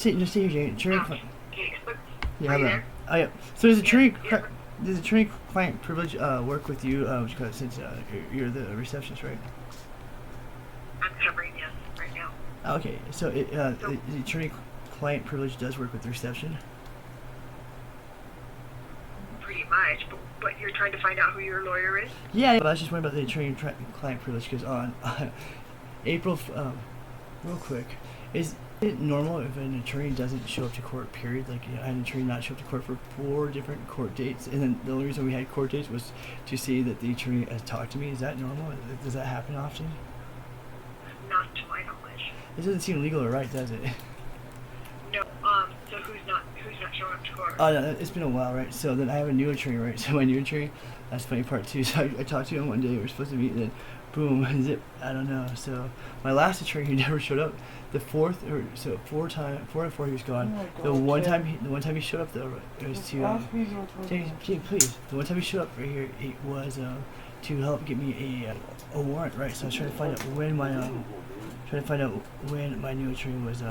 Just see here, attorney. Yeah, Are you hello. there? Oh yeah. So does attorney Yeah. does attorney-client privilege work with you? Since you're the receptionist, right? I'm covering yes right now. Okay. So the attorney-client privilege does work with the reception. Pretty much. But you're trying to find out who your lawyer is? Yeah, but I was just wondering about the attorney-client privilege because on April, real quick, is it normal if an attorney doesn't show up to court? Period. Like I had an attorney not show up to court for 4 different court dates, and then the only reason we had court dates was to see that the attorney has talked to me. Is that normal? Does that happen often? Not to my knowledge. This doesn't seem legal or right, does it? No. So who's not showing up to court? Oh no, it's been a while, right? So then I have a new attorney, right? So my new attorney, that's funny part too. So I talked to him one day. We were supposed to meet, and then boom, zip. I don't know. So my last attorney, he never showed up. The four out of 4 he was gone. Oh my The God, one Jay. time he showed up though, it was to Ask me your question. Jay, please. The one time he showed up right here, it was to help get me a warrant, right? So I was trying to find out when my new attorney was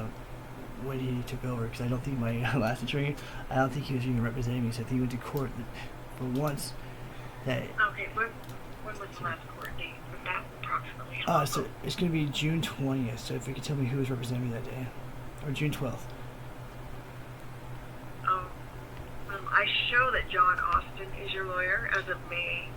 when he took over, because I don't think my last attorney, I don't think he was even representing me. So I think he went to court for once. That Okay. When was the last court date? Was that approximately? so it's gonna be June 20th. So if you could tell me who was representing me that day, or June 12th. I show that John Austin is your lawyer as of May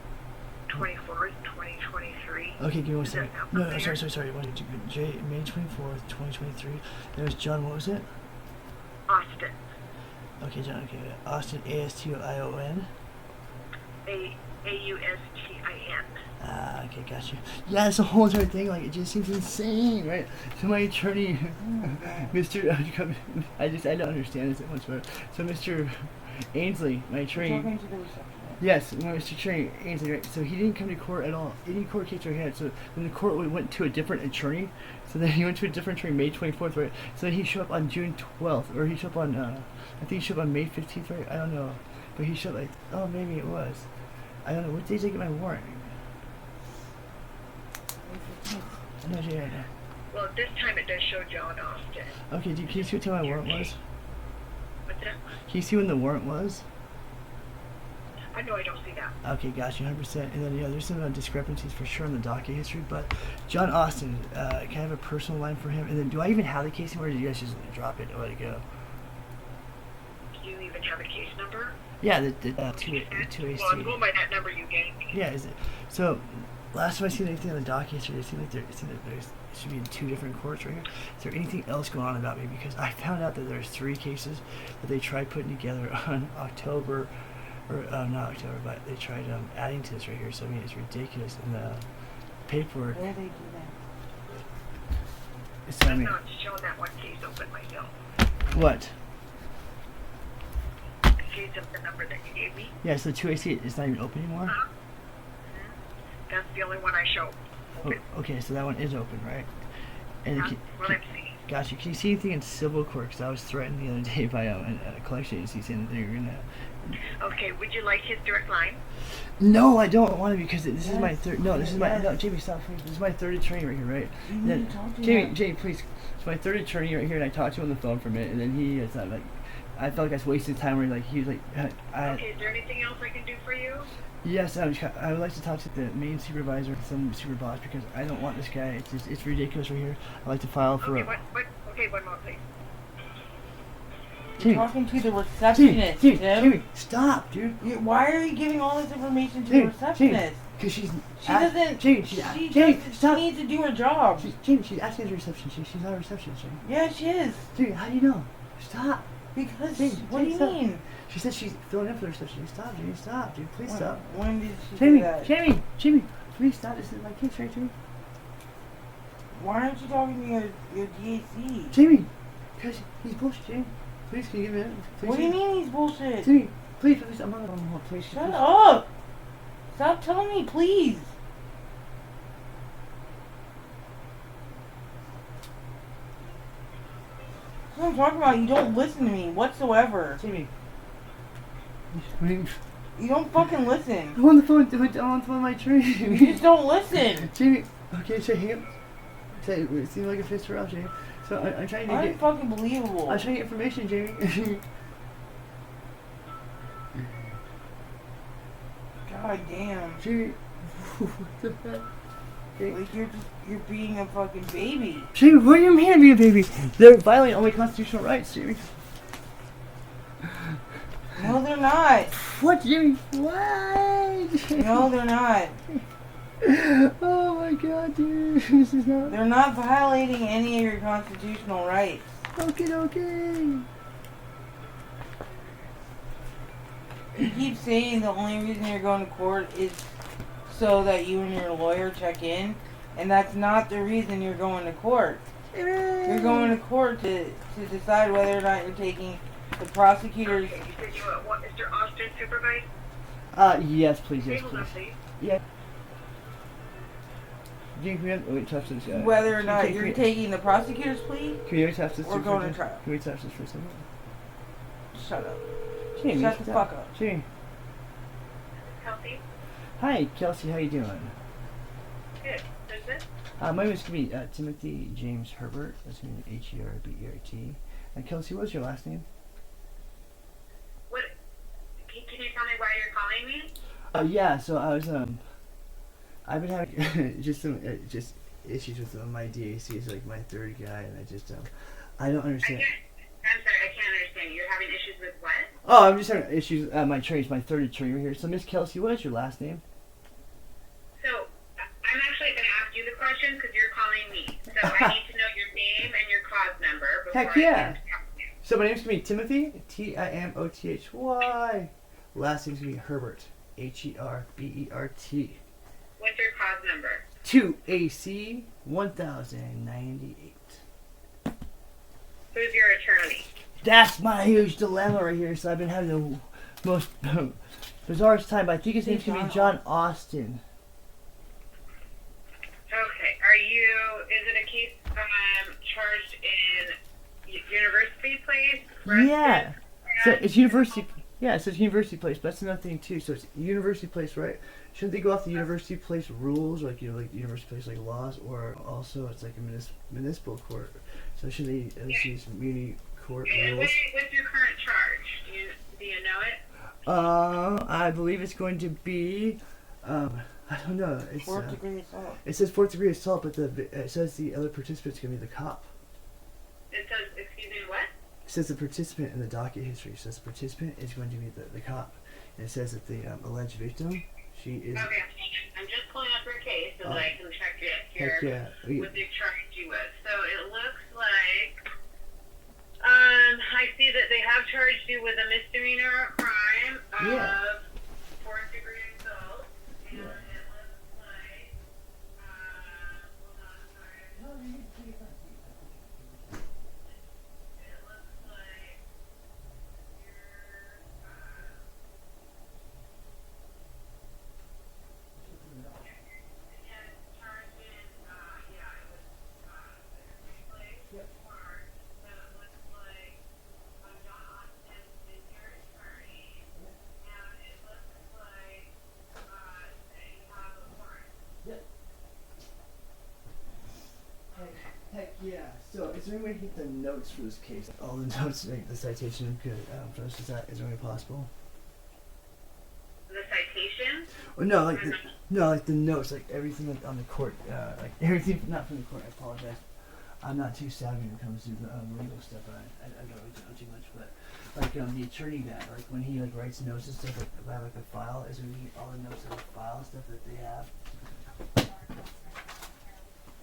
24th, 2023. Okay, give me one Is that second. now No, familiar? sorry. May 24th, 2023. There was John. What was it? Austin. Okay, John. Okay, Austin. ASTION. AUSTIN. Okay, got you. Yeah, it's a whole entire thing. Like, it just seems insane, right? So my attorney, Mr. I don't understand this that much better. So Mr. Ainsley, my attorney. Talking to the receptionist. Yes, Mr. Attorney Ainsley, right? So he didn't come to court at all. Any court case we had. So then the court went to a different attorney. So then he went to a different attorney May 24th, right? So then he showed up on June 12th, or he showed up on, I think he showed up on May 15th, right? I don't know. But he showed oh, maybe it was. I don't know. What days did I get my warrant? No, yeah. Well, this time it does show John Austin. Okay, can you see what time my warrant was? What's that? Can you see when the warrant was? I know I don't see that. Okay, gotcha, 100%. And then, yeah, there's some discrepancies for sure in the docket history, but John Austin, can I have a personal line for him? And then, do I even have the case anymore, or did you guys just drop it and let it go? Do you even have a case number? Yeah, the 2AC. Well, I'm going by that number you gave me. Yeah, is it? So, last time I seen anything on the docket history, it seemed like it should be in 2 different courts right here. Is there anything else going on about me? Because I found out that there's 3 cases that they tried putting together on October, or not October, but they tried adding to this right here. So I mean, it's ridiculous in the paperwork. Where they do that? So I I'm mean, not showing that one case open myself. what? The case of the number that you gave me. Yeah, so 2AC is not even open anymore. Uh-huh. That's the only one I show open. Oh, okay, so that one is open, right? And That's what I'm seeing. gotcha. Can you see anything in civil court? Because I was threatened the other day by a collection agency saying that they were gonna. Okay, would you like his direct line? No, I don't want to, because this is my Yes. third. No, this is my Yes. no. Jamie, stop, please. This is my 3rd attorney right here, right? You And need then, to talk to Jamie, him. Jamie, please. It's my 3rd attorney right here, and I talked to him on the phone for a minute, and then he is like, I felt like I was wasting time. Where he was like, Okay, is there anything else I can do for you? yes, I would like to talk to the main supervisor, some super boss, because I don't want this guy. It's ridiculous right here. I'd like to file for. Okay, okay, one more, please. You're Jamie, talking to the Jamie, receptionist, Jamie, Tim. Jamie, stop, dude. Why are you giving all this information to the Jamie, receptionist? Because she's. She doesn't. Jamie, She Jamie, just stop. needs to do her job. Jamie, she's asking the reception. She's not a receptionist, Jamie. Yeah, she is. Jamie, how do you know? Stop. Because Jamie, what do you stop. mean? She said she's filling in for the reception. Stop, Jamie. Stop, dude. Please stop. When did she Jamie, do that? Jamie, please stop. This is my kid, right, Jamie? Why aren't you talking to your DAC? Jamie, because he's bullshit, Jamie. Please, can you give me a minute? Please, What do you Jamie. mean he's bullshit? Jamie, please, I'm on the phone. Please, Shut please. up! Stop telling me, please. That's what I'm talking about. You don't listen to me whatsoever. Jamie. You don't fucking listen. I'm on the phone. I'm on the phone with my train. You just don't listen. Jamie, okay, so hang up. Say, it seemed like a fist around, Jamie. So So I'm trying to get. Unfucking believable. I'm trying to get information, Jamie. God damn. Jamie. What the fuck? Like you're being a fucking baby. Jamie, what do you mean be a baby? They're violating all my constitutional rights, Jamie. No, they're not. What, Jamie? What? No, they're not. Oh my god, dude. This is not. They're not violating any of your constitutional rights. Okay. You keep saying the only reason you're going to court is so that you and your lawyer check in, and that's not the reason you're going to court. You're going to court to decide whether or not you're taking the prosecutor's... Okay, you said you want Mr. Austin supervised? Yes, please, yes, Table please. please. Yeah. Jamie, can we have, wait, touch this guy. Whether or not Can you're we- taking the prosecutor's plea Can we touch this? or for going a to second? trial. Can we touch this for a second? Shut up. Jamie, Shut the fuck up. Jamie. Kelsey? Hi, Kelsey, how you doing? Good. Who's this? My name is going to be Timothy James Herbert. That's going to be Herbert. And Kelsey, what's your last name? What? Can you tell me why you're calling me? Yeah, so I was, I've been having just some, just issues with my DAC. It's like my third guy, and I don't understand. I'm sorry, I can't understand. You're having issues with what? Oh, I'm just having issues at my attorneys, my third attorney here. So, Miss Kelsey, what is your last name? So, I'm actually going to ask you the question because you're calling me. So, I need to know your name and your cause number before Heck I yeah. can talk to you. So, my name's going to be Timothy, Timothy. Last name's going to be Herbert, Herbert. What's your cause number? 2AC 1098. Who's your attorney? That's my huge dilemma right here. So I've been having the most bizarre time, but I think his name's going to be John Austin. Okay. Are you, is it a case charged in University Place? Yeah. So it's University. Yeah, it says University Place, but that's another thing too. So it's University Place, right? Shouldn't they go off the University Place rules, like like University Place like laws, or also it's like a municipal court? So should they at least use community court And rules? what's your current charge? Do you know it? I believe it's going to be, I don't know. It's 4th degree assault. it says 4th degree assault, but it says the other participant's going to be the cop. It says, excuse me, what? It says the participant in the docket history. It says the participant is going to be the cop. And it says that the alleged victim, she is. Okay, I'm just pulling up your case so that I can check it here. Heck yeah. What they charged you with. So it looks like, I see that they have charged you with a misdemeanor crime of Yeah. 4th degree assault. And it looks like, hold on, sorry. It looks like you're, yeah, it's charged in, yeah, it was, replaced Yep. part. So it looks like, John Austin is your attorney, and it looks like, that you have a warrant. Heck yeah. So is there any way to get the notes for this case? All the notes, like the citation, could for us, is there any way possible? The citation? Or no, like the notes, like everything like on the court, like everything not from the court. I apologize. I'm not too savvy when it comes to the legal stuff. I don't really know too much, but like the attorney guy, like when he like writes notes and stuff, like about like a file, is there all the notes of the file and stuff that they have?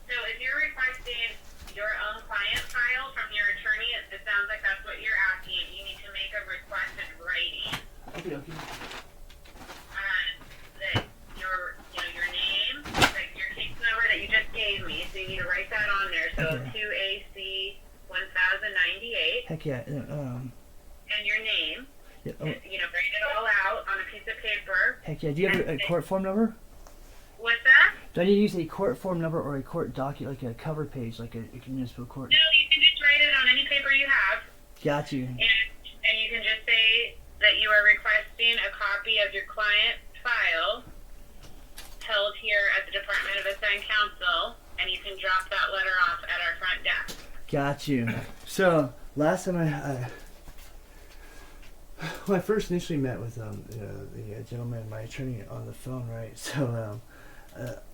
So if you're requesting your own client file from your attorney, it sounds like that's what you're asking. You need to make a request in writing. Okay. That your name, like your case number that you just gave me, so you need to write that on there. So Okay. 2AC 1098, Heck yeah. and your name. Yeah. Oh, Write it all out on a piece of paper. heck yeah. Do you have a court form number? What's that? Do I need to use a court form number or a court docket, like a cover page, like a municipal court? No, you can just write it on any paper you have. Got you. And you can just say that you are requesting a copy of your client file held here at the Department of Assigned Counsel, and you can drop that letter off at our front desk. Got you. So last time when I first initially met with the gentleman, my attorney, on the phone, right? So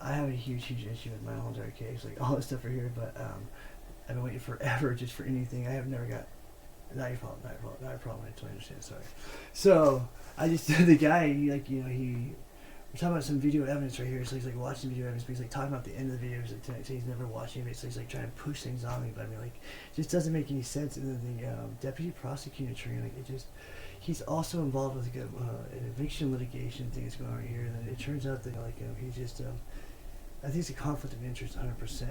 I have a huge issue with my whole entire case, like all this stuff right here. But I've been waiting forever just for anything. I have never got. Not your fault. Not your fault. Not your problem. I totally understand. Sorry. So I just the guy. We're talking about some video evidence right here. So he's like watching video evidence, but he's like talking about the end of the video. He's like saying he's never watching it. So he's like trying to push things on me, but I mean, like, it just doesn't make any sense. And then the deputy prosecutor attorney, like, it just, he's also involved with like an eviction litigation thing that's going on right here. And then it turns out that he's just, I think it's a conflict of interest, 100%.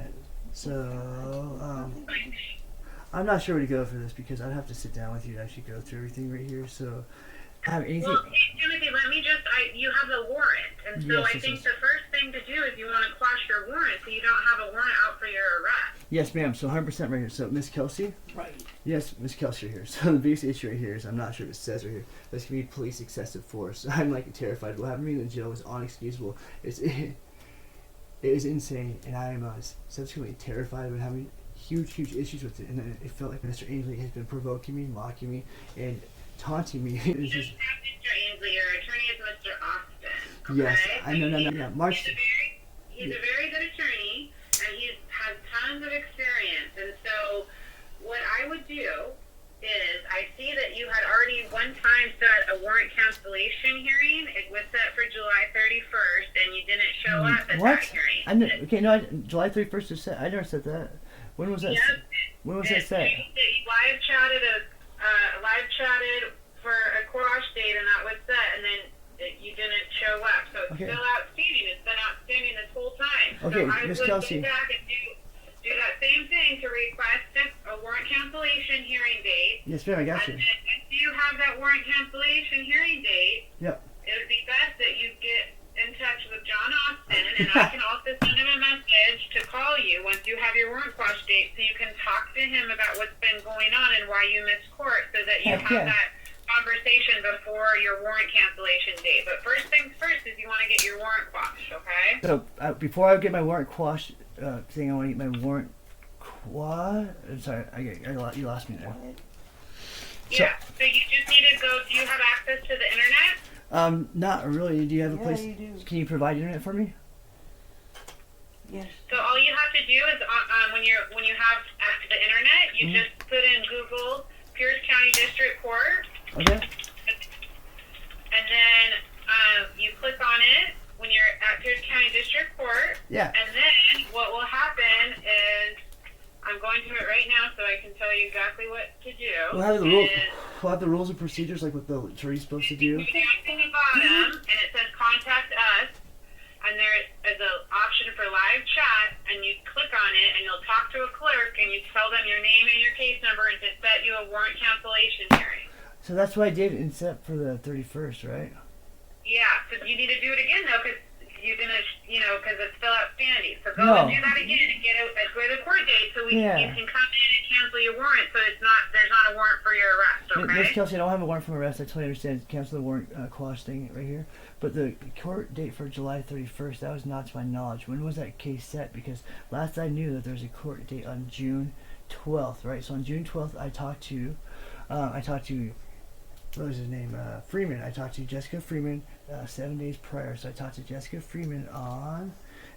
So I'm not sure where to go for this because I'd have to sit down with you to actually go through everything right here. So. Have anything? Well, Timothy, let me just, you have the warrant, and so Yes, I think the first thing to do is you want to quash your warrant so you don't have a warrant out for your arrest. Yes, ma'am. So 100% right here. So Miss Kelsey? Right. Yes, Miss Kelsey right here. So the biggest issue right here is I'm not sure if it says right here. This can be police excessive force. I'm like terrified. What happened to me in the jail was unexcusable. It was insane, and I am subsequently terrified about having huge issues with it. And then it felt like Mr. Ainsley has been provoking me, mocking me, and taunting me. You just have Mr. Ainsley, your attorney is Mr. Austin. Okay? Yes, I know. Yeah, March. He's a very good attorney, and he has tons of experience. And so, what I would do is, I see that you had already one time set a warrant cancellation hearing. It was set for July 31st, and you didn't show up at What? that hearing. I know. Okay, no. July 31st is set. I never said that. When was that? Yep. When was that set? You live chatted for a quash date, and that was set, and then you didn't show up. So it's Okay. still outstanding. It's been outstanding this whole time. Okay, so I Miss would Kelsey. go back and do that same thing to request a warrant cancellation hearing date. Yes, ma'am. I got you. And then once you have that warrant cancellation hearing date, Yep. it would be best that you get in touch with John Austin, and I can also send him a message to call you once you have your warrant quash date, so you can talk to him about what's been going on and why you missed court, so that you Heck have yeah. that conversation before your warrant cancellation date. But first things first is you want to get your warrant quashed, okay? So before I get my warrant quash thing, I want to get my warrant I'm sorry, you lost me there. Yeah, so you just need to go, do you have access to the internet? Not really. Do you have a Yeah, place? you do. Can you provide internet for me? Yes. So all you have to do is when you have the internet, you Mhm. just put in Google Pierce County District Court, Okay. and then you click on it when you're at Pierce County District Court. Yeah. And then what will happen is, I'm going to it right now so I can tell you exactly what to do. We'll have the rules. is We'll have the rules and procedures, like what the attorney's supposed to do. you go down to the bottom, and it says Contact Us, and there is an option for live chat, and you click on it, and you'll talk to a clerk, and you tell them your name and your case number, and to set you a warrant cancellation hearing. So that's what I did, except for the 31st, right? Yeah, so you need to do it again, though, because you're going to, because it's still outstanding. So go No. and do that again and get a court date so Yeah. you can come in and cancel your warrant, so there's not a warrant for your arrest, Miss okay? Kelsey, I don't have a warrant for arrest. I totally understand. Cancel the warrant quash thing right here. But the court date for July 31st, that was not to my knowledge. When was that case set? Because last I knew that there was a court date on June 12th, right? So on June 12th, I talked to, what was his name? Freeman. I talked to Jessica Freeman 7 days prior. So I talked to Jessica Freeman on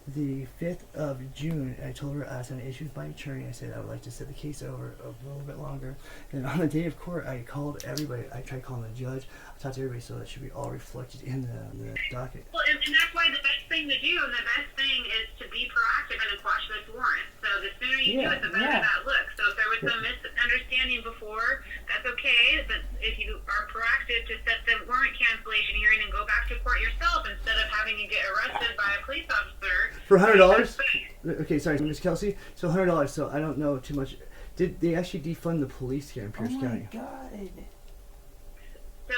the 5th of June. I told her I was having issues with my attorney. I said I would like to set the case over a little bit longer. And on the day of court, I called everybody. I tried calling the judge. I talked to everybody, so that should be all reflected in the docket. Well, and that's why the best thing to do and the best thing is to be proactive and quash this warrant. So the sooner you do it, the better Yeah. that looks. So if there was some misunderstanding before, that's okay. But if you are proactive to set the warrant cancellation hearing and go back to court yourself instead of having to get arrested by a police officer. For $100? Okay, sorry, Miss Kelsey. So $100. So I don't know too much. Did they actually defund the police here in Oh Pierce my County? God. So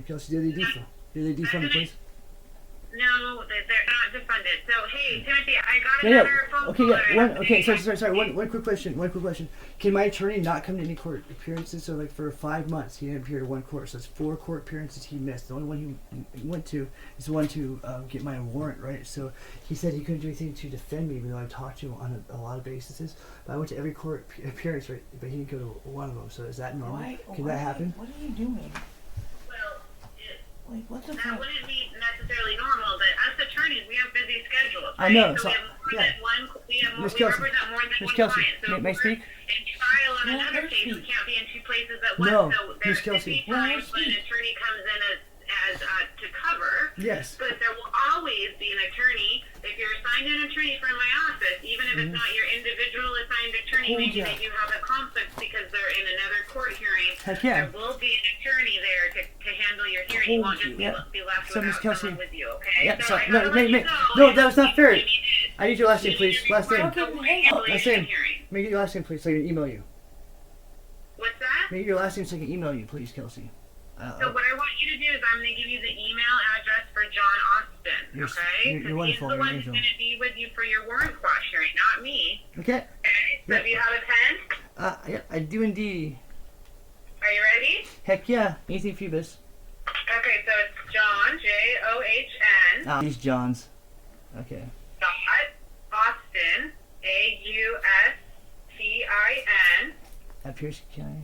Kelsey, did they defund? Did they defund the police? no, they're not not defunded. So, hey, Timothy, I got Yeah, another phone okay, call. that I yeah, have to take. sorry. One quick question. Can my attorney not come to any court appearances? So, like, for 5 months, he didn't appear to one court. So, that's 4 court appearances he missed. The only one he went to is the one to get my warrant, right? So, he said he couldn't do anything to defend me, even though I talked to him on a lot of bases. But I went to every court appearance, right? But he didn't go to one of them. So, is that normal? Can that happen? What are you doing? Well, Like, what's the that point? wouldn't be necessarily normal, but us attorneys, we have busy schedules. I know, Right? So, so- we have more yeah. than one. We have more. Miss We Kelsey, represent more than Miss one Kelsey, client. So may I if speak? we're in trial on Let another her case, we speak. can't be in 2 places at once. No, So Miss there's Kelsey. busy Let her times when an speak. attorney comes in as to cover. Yes. But there will always be an attorney. If you're assigned an attorney from my office, even if it's not your individual assigned attorney, Hold maybe ya. they do have a conflict because they're in another court hearing. Heck yeah. There will be an attorney there to handle your hearing. You won't just Yeah. be left So, Miss without Kelsey. someone with you, okay? Yeah, so sorry. I No, gotta no, let you no, go. no, that was not fair. You need I need your last name, to- please. Last name. Okay, hang on. Last name. Hearing. Make it your last name, please, so I can email you. What's that? Make it your last name so I can email you, please, Kelsey. So what I want you to do is I'm going to give you the email address for John Austin, You're- okay? you're wonderful, He's the you're one an who's angel. going to be with you for your warrant quash hearing, not me. Okay. Okay? So Yeah. if you have a pen, Yeah, I do indeed. are you ready? Heck yeah. Anything for you, Biss. Okay, so it's John, John, These Johns. Okay. dot Austin, Austin, At Pierce County.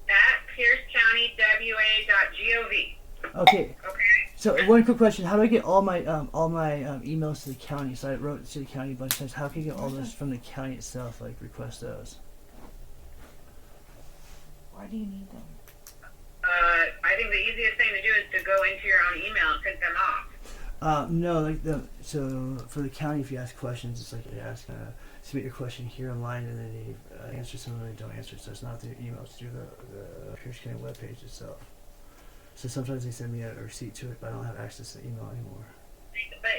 at piercecountywa.gov. Okay. Okay? So one quick question: how do I get all my emails to the county? So I wrote to the county a bunch of times. How can I get all those from the county itself? Like request those. Why do you need them? I think the easiest thing to do is to go into your own email and print them off. No, like so for the county, if you ask questions, it's like they ask submit your question here online, and then they answer some of them, they don't answer. So it's not the emails through the Pierce County webpage itself. So sometimes they send me a receipt to it, but I don't have access to email anymore. But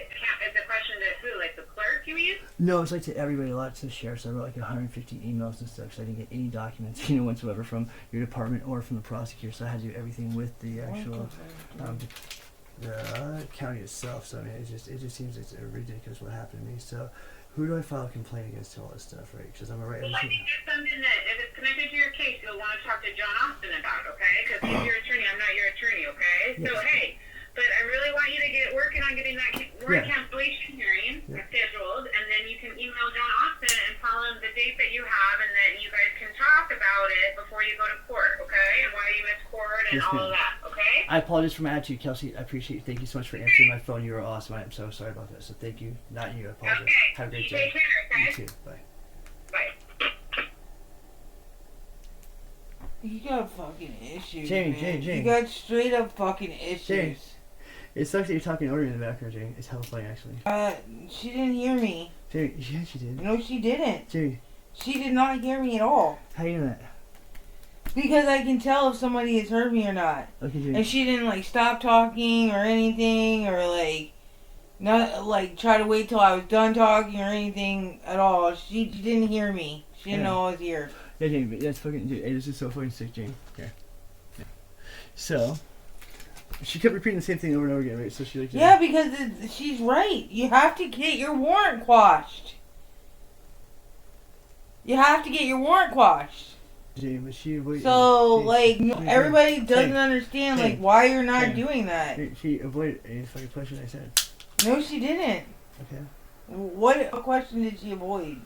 is the question to who? Like the clerk, you mean? No, it's like to everybody, a lot to the sheriff. So I wrote like 150 emails and stuff, so I didn't get any documents, whatsoever from your department or from the prosecutor. So I had to do everything with the actual the county itself. So I mean, it just seems it's ridiculous what happened to me. So who do I file a complaint against all this stuff, right? Because I'm a right. Well, I think it's something that, if it's connected to your case, you'll want to talk to John Austin about, okay? Because he's your attorney, I'm not your attorney, okay? So, Yes. hey, but I really want you to get working on getting that warrant Yeah. cancellation hearing Yeah. scheduled, and then you can email John Austin and tell him the date that you have, and then you guys can talk about it before you go to court, okay? And why you missed court and Yes, all ma'am. of that, okay? I apologize for my attitude, Kelsey. I appreciate it. Thank you so much for answering my phone. You were awesome. I'm so sorry about that. So thank you. Not you. I apologize. Okay. Have a great You day. take care, You okay? too. Bye. Bye. You got fucking issues, Jamie, man. Jamie. You got straight up fucking issues. Jamie. It sucks that you're talking over me in the background, Jamie. It's hella funny, actually. She didn't hear me. Jamie, yeah, she did. No, she didn't. Jamie, She did not hear me at all. how you know that? Because I can tell if somebody has heard me or not. Okay, Jamie. And she didn't like stop talking or anything or like not like try to wait till I was done talking or anything at all. She didn't hear me. She didn't Yeah. know I was here. Yeah, Jamie, but that's fucking. Dude, this is so fucking sick, Jamie. Okay. Yeah. So, she kept repeating the same thing over and over again, right? So she like. Yeah, because she's right. You have to get your warrant quashed. You have to get your warrant quashed. Jamie, but she. Wait, So, she- like, she- everybody doesn't Hey. understand, Hey. like, why you're not Hey. doing that. She avoided any fucking question I said. No, she didn't. Okay. What question did she avoid?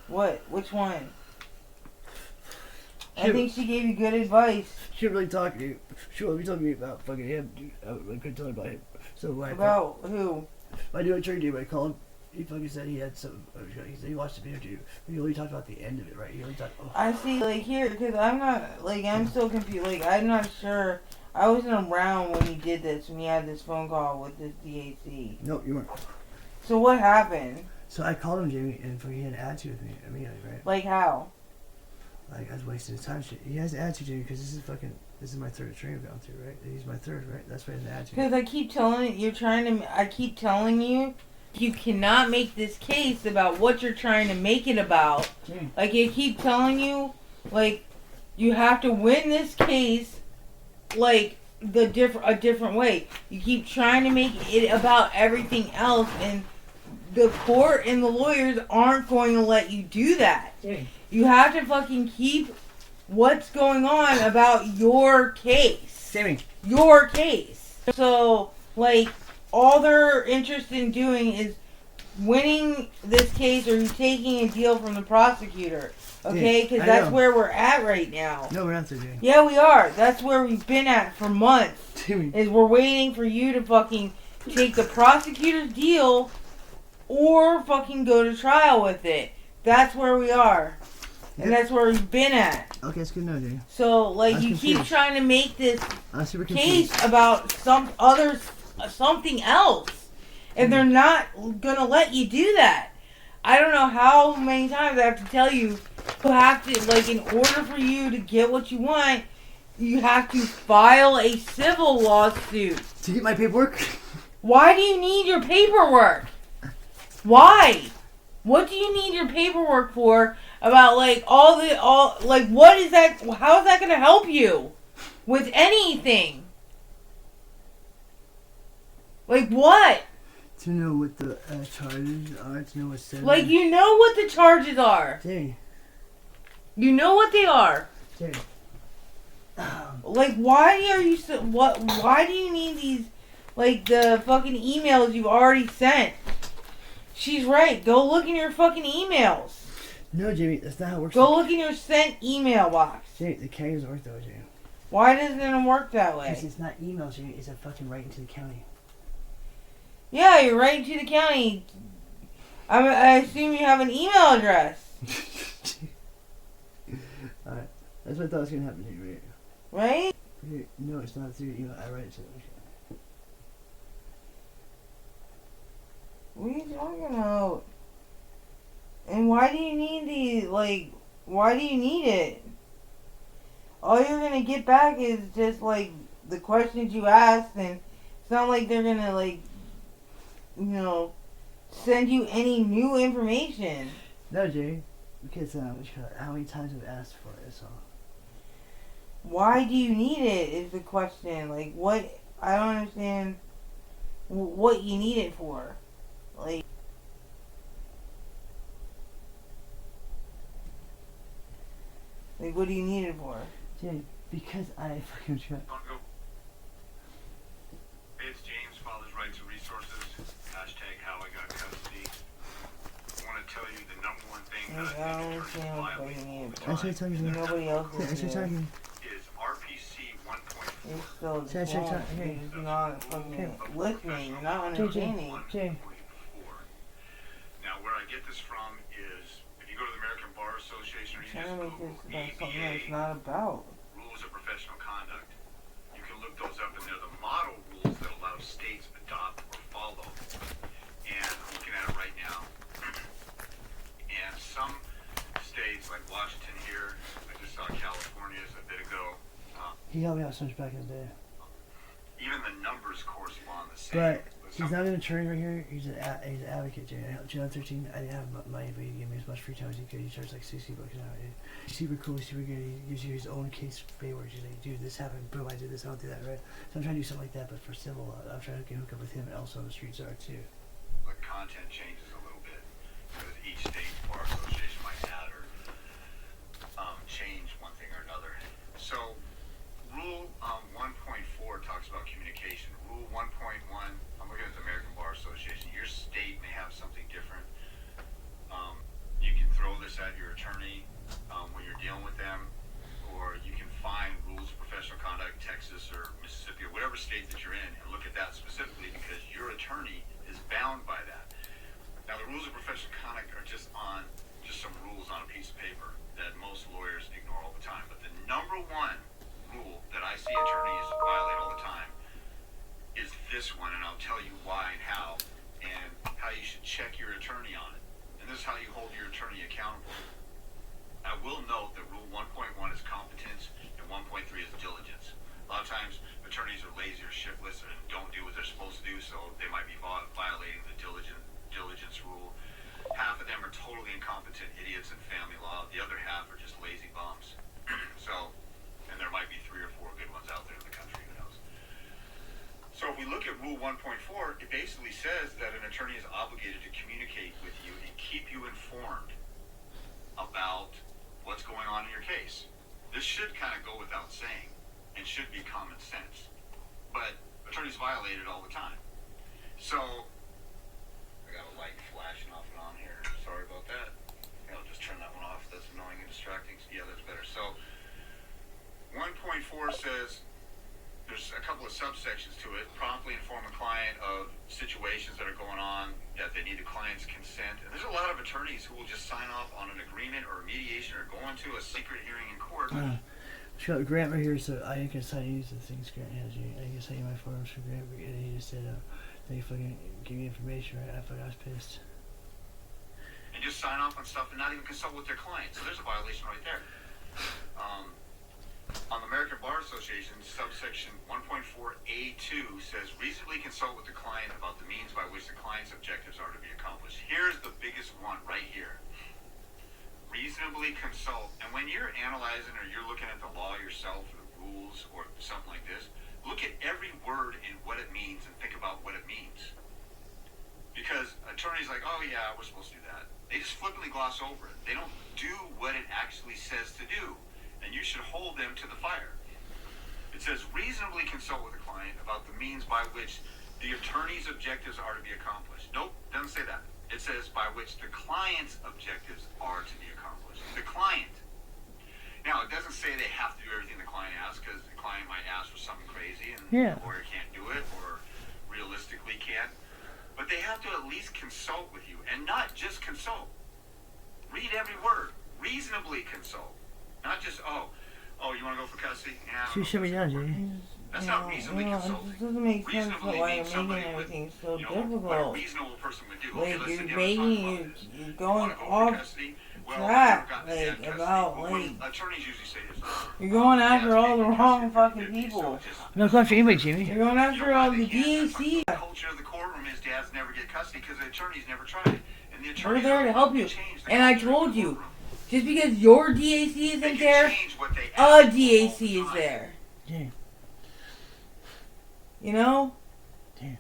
What? Which one? I She- think she gave you good advice. She didn't really talk to you. She won't be talking to me about fucking him, dude. I couldn't tell her about him. So when About who? I do a attorney dude, I called him. He fucking said he had some. He said he watched the video, dude. He only talked about the end of it, right? He only talked. Oh. I see, like, here, because I'm not, like, I'm still confused. Like, I'm not sure. I wasn't around when he did this, when he had this phone call with this DAC. No, you weren't. So what happened? So I called him, Jamie, and fucking he had an attitude with me immediately, right? Like, how? Like I was wasting his time. Shit. He has an attitude, Jamie, because this is my third attorney I've gone through, right? He's my third, right? That's why he has an attitude. Because I keep telling you, you cannot make this case about what you're trying to make it about. Mm. Like, I keep telling you, like, you have to win this case, like, a different way. You keep trying to make it about everything else, and the court and the lawyers aren't going to let you do that. Jamie. You have to fucking keep what's going on about your case. Jamie. Your case. So, like, all they're interested in doing is winning this case or taking a deal from the prosecutor. Okay? Because I that's know. where we're at right now. No, we're not so Jamie. Yeah, we are. That's where we've been at for months. Jamie. Is we're waiting for you to fucking take the prosecutor's deal or fucking go to trial with it. That's where we are. And Yep. that's where we've been at. Okay, it's good to know, Jamie. So, like, I'm you keep confused. trying to make this I'm super confused. case about something else. And they're not gonna let you do that. I don't know how many times I have to tell you, you have to, like, in order for you to get what you want, you have to file a civil lawsuit. To get my paperwork? Why do you need your paperwork? Why? What do you need your paperwork for about, like, like, what is that, how is that gonna help you with anything? Like, what? To know what the charges are, to know what's said. Like, you know what the charges are. Jamie. You know what they are. Jamie. Like, why are you so, why do you need these, like, the fucking emails you've already sent? She's right. Go look in your fucking emails. No, Jamie, that's not how it works. Go look in your sent email box. Jamie, the county doesn't work that way, Jamie. Why doesn't it work that Because way? it's not email, Jamie. It's a fucking writing to the county. Yeah, you're right to the county. I assume you have an email address, Alright. That's what I thought was going to happen, Jamie. right? Okay, no, it's not through email. I write it to them. What are you talking about? And why do you need why do you need it? All you're gonna get back is just, like, the questions you asked, and it's not like they're gonna, like, you know, send you any new information. No, Jamie. Because, how many times have I asked for it, that's all. Why do you need it is the question. Like, what, I don't understand what you need it for. Like, what do you need it for? Jamie, because I fucking try. Hey, it's James, Father's Rights and Resources, hashtag how I got custody. I want to tell you the number one thing that I I don't think understand attorneys what violate you all need. the I should time tell you. Nobody else Yeah, I is should here. talking. is RPC 1.4. You're still Should I check drunk. time? Here. You're not fucking listening. You're not entertaining. Jamie. Now, where I get this from is, if you go to the American Bar Association or you Trying just to make Google this about something that it's ABA not about. rules of professional conduct, you can look those up, and they're the model rules that allow states to adopt or follow. And I'm looking at it right now. And some states, like Washington here, I just saw California's a bit ago, He helped me out so much back in the day. even the numbers correspond the same. But Some- he's not an attorney right here. He's an advocate, Jamie. July 13, I didn't have money, but he gave me as much free time as he could. He charged like $60 an hour. Dude. He's super cool, super good. He gives you his own case paperwork. He's like, dude, this happened. Boom, I did this. I don't do that, right? So I'm trying to do something like that, but for civil law. I'm trying to get hook up with him and also on the streets are too. the content changes a little bit because each state bar association might add or change one thing or another. So, Rule 1.4 talks about communication. Rule 1.1, I'm looking at the American Bar Association. Your state may have something different. You can throw this at your attorney when you're dealing with them, or you can find rules of professional conduct, Texas or Mississippi or whatever state that you're in, and look at that specifically because your attorney is bound by that. Now, the rules of professional conduct are just some rules on a piece of paper that most lawyers ignore all the time. But the number one rule that I see attorneys violate all the time is this one, and I'll tell you why and how you should check your attorney on it. And this is how you hold your attorney accountable. I will note that Rule 1.1 is competence and 1.3 is diligence. A lot of times, attorneys are lazy or shiftless and don't do what they're supposed to do, so they might be violating the diligence rule. Half of them are totally incompetent idiots in family law. The other half are just lazy bums. So, and there might be 3 or 4 good ones out there in the country, who knows. Rule 1.4, it basically says that an attorney is obligated to communicate with you and keep you informed about what's going on in your case. This should kind of go without saying and should be common sense. But attorneys violate it all the time. So, I got a light flashing off and on here. Sorry about that. I'll just turn that one off. That's annoying and distracting. Yeah, that's better. So, 1.4 says, there's a couple of subsections to it. Promptly inform a client of situations that are going on, that they need the client's consent. And there's a lot of attorneys who will just sign off on an agreement or a mediation or go into a secret hearing in court. She got Grant right here, so I can sign you the things Grant has you. I can sign you my forms for Grant, and he just said, they fucking give me information, right? I was pissed. And just sign off on stuff and not even consult with their client. So there's a violation right there. On the American Bar Association, subsection 1.4A2 says, reasonably consult with the client about the means by which the client's objectives are to be accomplished. Here's the biggest one right here. Reasonably consult. And when you're analyzing or you're looking at the law yourself or the rules or something like this, look at every word and what it means and think about what it means. Because attorneys like, oh yeah, we're supposed to do that. They just flippantly gloss over it. They don't do what it actually says to do. And you should hold them to the fire. It says reasonably consult with the client about the means by which the attorney's objectives are to be accomplished. Nope, doesn't say that. It says by which the client's objectives are to be accomplished. The client. Now, it doesn't say they have to do everything the client asks, because the client might ask for something crazy and the lawyer can't do it or realistically can't. But they have to at least consult with you, and not just consult. Read every word. Reasonably consult. Not just, oh, you want to go for custody? Yeah. She shut me down, Jamie. That's not reasonably It consulting. just doesn't make sense Reasonably why means you're making somebody with, everything so what a difficult. reasonable person would do. Okay, Like, listen, you're let's talk making, about this. you're You going wanna go for off custody? Well, track, you've got like, custody. about, Well, when like, attorneys usually say this. you're going after Yeah, all the taking wrong custody fucking 50, so people. it's just- I'm not going for anybody, Jamie. You're going You after know all why the they can't? DAC. The culture of the courtroom is dads never get custody because the attorneys never tried it. And the attorneys there are to the help ones you. who change the And I culture of the told you, courtroom. just because your DAC They isn't can there, change what they a ask for DAC all the is time. there. Yeah. You know? Damn.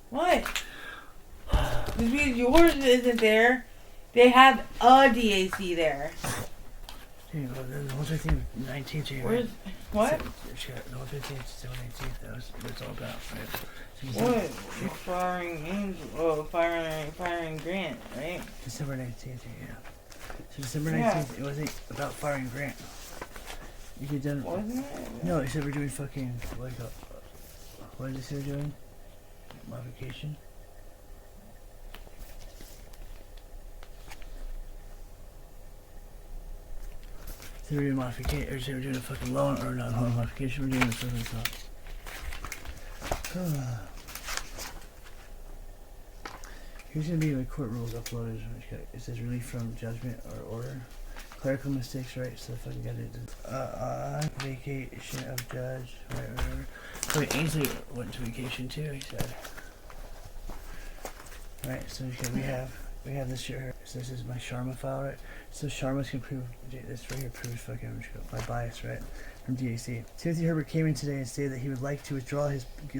What? Just because yours isn't there, they have a DAC there. Jamie, well, the whole thing 19th, Jamie. Where's what? She got no 15th, still 19th. That was what it's all about, right? So you What? said- You're firing Angel. Oh, firing Grant, right? December 19th, yeah. So December Yeah. 19th, it wasn't about firing Grant. You get done. Wasn't it? No, he said we're doing fucking, like, what did he say we're doing? Modification? So we're doing modification, or say we're doing a fucking loan, or not loan modification, we're doing a fucking thought. Here's gonna be my court rules uploaded. It says relief from judgment or order. Clerical mistakes, right? So if I can get it. Vacation of judge, right, whatever. So Ainsley went to vacation too, he said. Right, so we have this here. So this is my Sharma file, right? So Sharma's can prove, this right here proves fucking my bias, right? From DAC. Timothy Herbert came in today and stated that he would like to withdraw his plead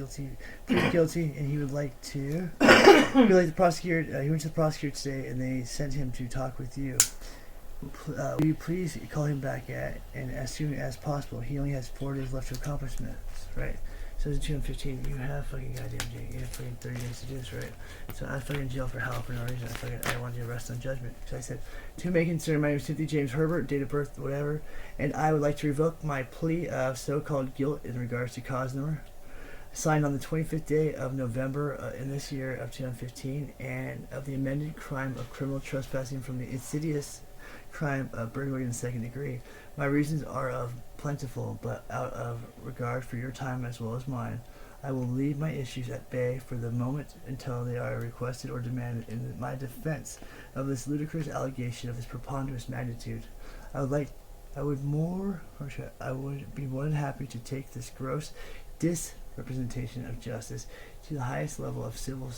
guilty, and he would like to, the prosecutor, he went to the prosecutor today and they sent him to talk with you. Will you please call him back and as soon as possible? He only has 4 days left to accomplish this, right? So it's June 15. You have fucking goddamn June. You have fucking 30 days to do this, right? So I fucking jail for hell for no reason. I wanted to arrest on judgment. So I said, to make concern, my name is Timothy James Herbert, date of birth, whatever, and I would like to revoke my plea of so-called guilt in regards to cause number. Signed on the 25th day of November in this year of 2015, and of the amended crime of criminal trespassing from the insidious crime of burglary in the second degree. My reasons are of plentiful, but out of regard for your time as well as mine, I will leave my issues at bay for the moment until they are requested or demanded in my defense of this ludicrous allegation of this preponderous magnitude. I would be more than happy to take this gross disrepresentation of justice to the highest level of civil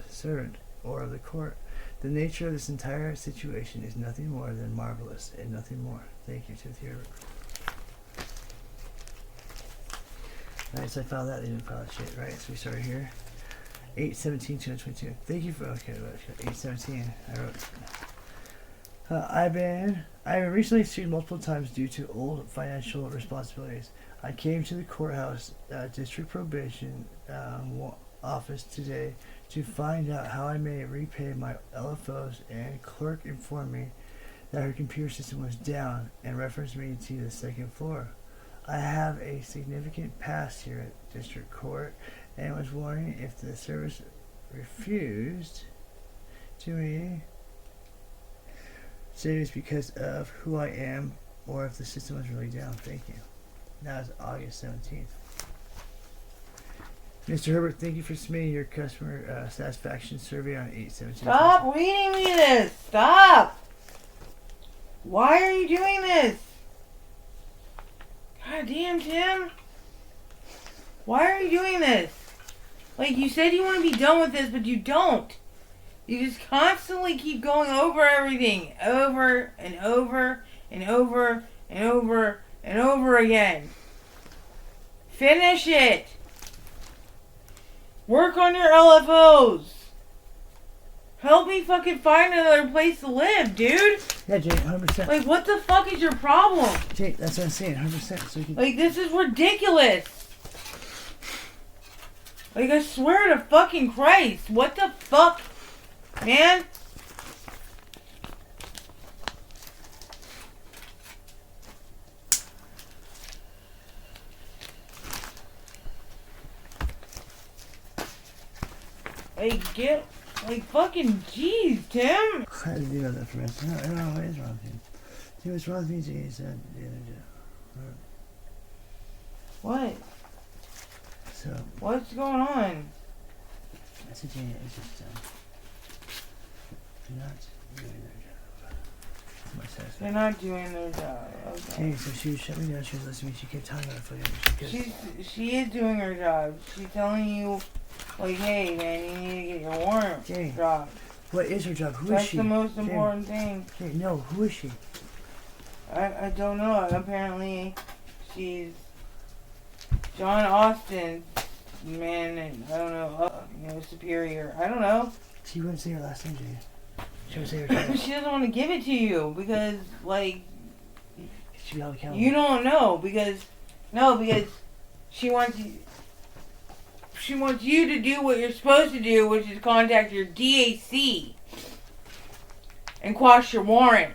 servant or of the court. The nature of this entire situation is nothing more than marvelous and nothing more. Thank you, Timothy Herbert. Right, so I found that they didn't file that shit, right? So we started here. 8/17/2022. Thank you for 8/17. I wrote. I've been recently sued multiple times due to old financial responsibilities. I came to the courthouse district probation office today to find out how I may repay my LFOs, and clerk informed me that her computer system was down and referenced me to the second floor. I have a significant past here at district court and was wondering if the service refused to me say it's because of who I am or if the system was really down. Thank you. That was August 17th. Mr. Herbert, thank you for submitting your customer satisfaction survey on 8/17. Stop reading me this. Stop. Why are you doing this? God damn, Tim. Why are you doing this? Like, you said you want to be done with this, but you don't. You just constantly keep going over everything. Over and over and over and over and over again. Finish it. Work on your LFOs. Help me fucking find another place to live, dude. Yeah, Jay, 100%. Like, what the fuck is your problem? Jay, that's what I'm saying, 100%. So you can... Like, this is ridiculous. Like, I swear to fucking Christ. What the fuck, man? Like, get... Like, fucking jeez, Tim. I didn't do that for us. I don't know what is wrong with you. See, what's wrong with me, Jay, is that the other day. What? So, What's going on? I said, Jay, it's just, they're not doing their job. It's my satisfaction. They're not doing their job. Okay. Jay, so she shut me down, she was listening to me, she kept telling me to fucking, She is doing her job. She's telling you, like, hey, man, you need to get your warrant Jay, dropped. what is her job? Who is That's she? the most Jay, important thing. Jay, no, who is she? I don't know. Apparently, she's John Austin's man, and I don't know, superior. I don't know. She wouldn't say her last name, Jay. She would say her job. She doesn't want to give it to you because, like, She'd be held accountable. you don't know because she wants you. She wants you to do what you're supposed to do, which is contact your DAC and quash your warrant.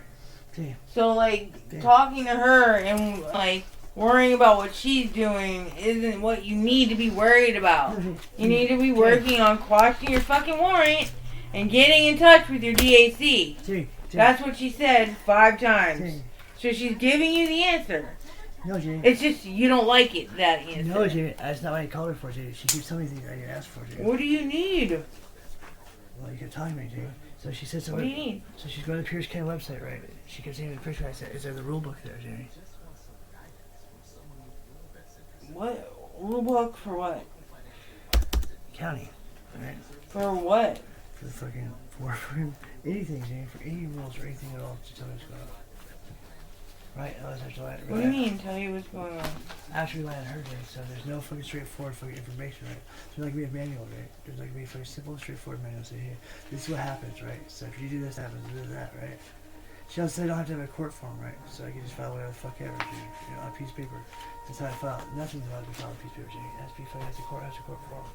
Jay. So, like, Damn. talking to her and, like, worrying about what she's doing isn't what you need to be worried about. You need to be working on quashing your fucking warrant and getting in touch with your DAC. Jay, That's what she said 5 times. Jay. So she's giving you the answer. No, Jay. It's just you don't like it, that answer. No, Jay, that's not what I called her for, Jay. She keeps telling me things I didn't ask for, Jay. What do you need? Well, you kept telling me, Jay. So she said What do you something. need? So she's going to the Pierce County website, right? She kept saying to the Pierce County, I said, is there the rule book there, Jay? What? Rule book for what? County, right? For what? For the fucking, for anything, Jay. For any rules or anything at all to tell me what's going on. Right? Otherwise, I have to rely What do you mean? Tell you what's going on. I have to rely on her, Jay. So there's no fucking straightforward fucking information, right? There's not gonna be a manual, right? There's not gonna be a fucking simple, straightforward manual. Say, hey, this is what happens, right? So if you do this, happens, this, that, right? She also said I don't have to have a court form, right? So I can just file whatever the fuck ever, Jay. You know, on a piece of paper. That's how I file. Nothing's allowed to be filed on a piece of paper, Jay. It has to be fucking has a court form.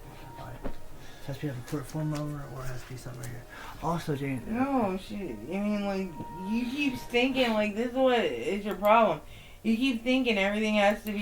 Alright. It has to be have a court form number or it has to be something right here. Also, Jay. No, I mean, like, you keep thinking, like, this is what is your problem. You keep thinking everything has to be